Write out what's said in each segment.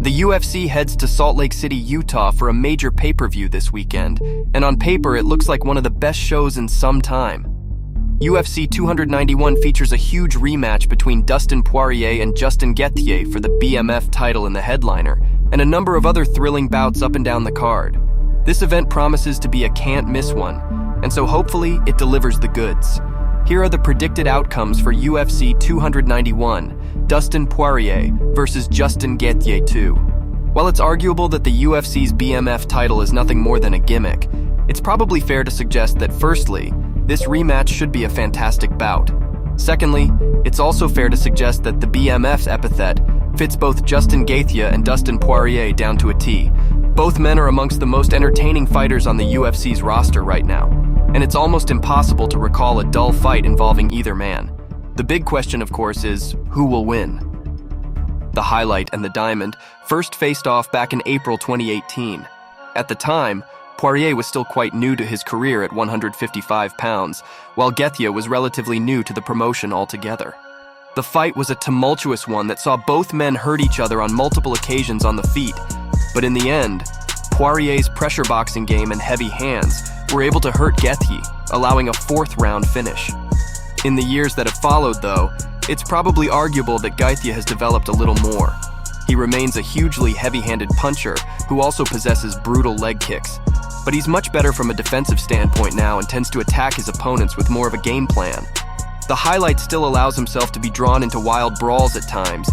The UFC heads to Salt Lake City, Utah for a major pay-per-view this weekend, and on paper it looks like one of the best shows in some time. UFC 291 features a huge rematch between Dustin Poirier and Justin Gaethje for the BMF title in the headliner, and a number of other thrilling bouts up and down the card. This event promises to be a can't-miss one, and so hopefully it delivers the goods. Here are the predicted outcomes for UFC 291, Dustin Poirier versus Justin Gaethje 2. While it's arguable that the UFC's BMF title is nothing more than a gimmick, it's probably fair to suggest that firstly, this rematch should be a fantastic bout. Secondly, it's also fair to suggest that the BMF epithet fits both Justin Gaethje and Dustin Poirier down to a T. Both men are amongst the most entertaining fighters on the UFC's roster right now, and it's almost impossible to recall a dull fight involving either man. The big question, of course, is who will win? The Highlight and the Diamond first faced off back in April 2018. At the time, Poirier was still quite new to his career at 155 pounds, while Gaethje was relatively new to the promotion altogether. The fight was a tumultuous one that saw both men hurt each other on multiple occasions on the feet, but in the end, Poirier's pressure boxing game and heavy hands were able to hurt Gaethje, allowing a fourth-round finish. In the years that have followed, though, it's probably arguable that Gaethje has developed a little more. He remains a hugely heavy-handed puncher who also possesses brutal leg kicks, but he's much better from a defensive standpoint now and tends to attack his opponents with more of a game plan. The Highlight still allows himself to be drawn into wild brawls at times,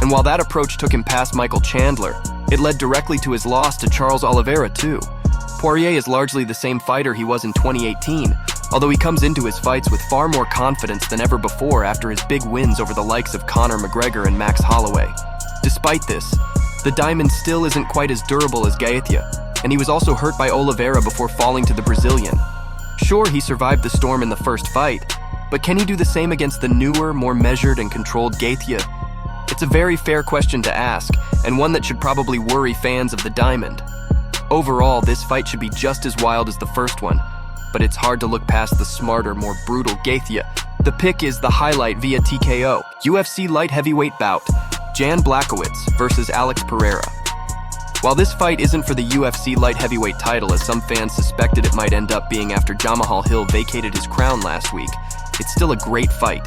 and while that approach took him past Michael Chandler, it led directly to his loss to Charles Oliveira too. Poirier is largely the same fighter he was in 2018, although he comes into his fights with far more confidence than ever before after his big wins over the likes of Conor McGregor and Max Holloway. Despite this, the Diamond still isn't quite as durable as Gaethje, and he was also hurt by Oliveira before falling to the Brazilian. Sure, he survived the storm in the first fight, but can he do the same against the newer, more measured and controlled Gaethje? It's a very fair question to ask, and one that should probably worry fans of the Diamond. Overall, this fight should be just as wild as the first one, but it's hard to look past the smarter, more brutal Gaethje. The pick is the Highlight via TKO. UFC light heavyweight bout, Jan Blachowicz versus Alex Pereira. While this fight isn't for the UFC light heavyweight title, as some fans suspected it might end up being after Jamahal Hill vacated his crown last week, it's still a great fight.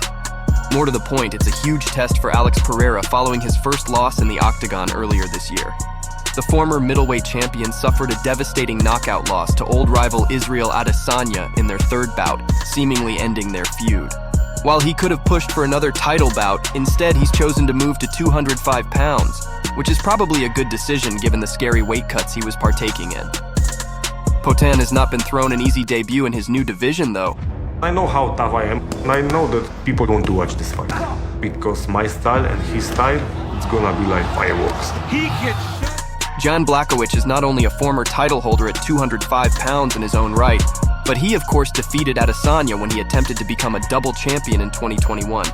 More to the point, it's a huge test for Alex Pereira following his first loss in the octagon earlier this year. The former middleweight champion suffered a devastating knockout loss to old rival Israel Adesanya in their third bout, seemingly ending their feud. While he could have pushed for another title bout, instead he's chosen to move to 205 pounds, which is probably a good decision given the scary weight cuts he was partaking in. Poatan has not been thrown an easy debut in his new division, though. I know how tough I am, and I know that people want to watch this fight, because my style and his style, it's gonna be like fireworks. Jan Blachowicz is not only a former title holder at 205 pounds in his own right, but he of course defeated Adesanya when he attempted to become a double champion in 2021.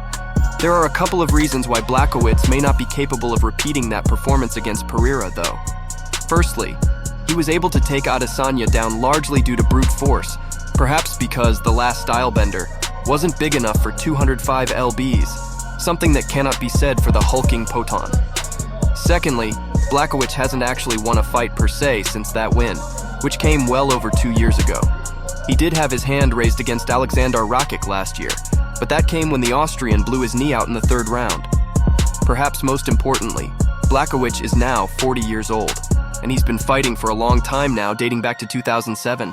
There are a couple of reasons why Blachowicz may not be capable of repeating that performance against Pereira, though. Firstly, he was able to take Adesanya down largely due to brute force, perhaps because the last stylebender wasn't big enough for 205 lbs, something that cannot be said for the hulking Poatan. Secondly, Blachowicz hasn't actually won a fight per se since that win, which came well over 2 years ago. He did have his hand raised against Alexander Rakic last year, but that came when the Austrian blew his knee out in the third round. Perhaps most importantly, Blachowicz is now 40 years old, and he's been fighting for a long time now, dating back to 2007.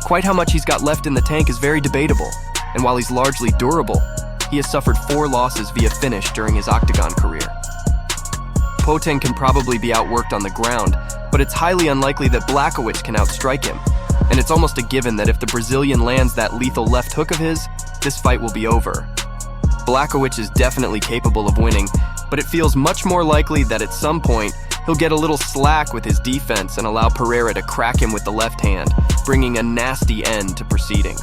Quite how much he's got left in the tank is very debatable, and while he's largely durable, he has suffered 4 losses via finish during his octagon career. Poatan can probably be outworked on the ground, but it's highly unlikely that Blachowicz can outstrike him, and it's almost a given that if the Brazilian lands that lethal left hook of his, this fight will be over. Blachowicz is definitely capable of winning, but it feels much more likely that at some point, he'll get a little slack with his defense and allow Pereira to crack him with the left hand, bringing a nasty end to proceedings.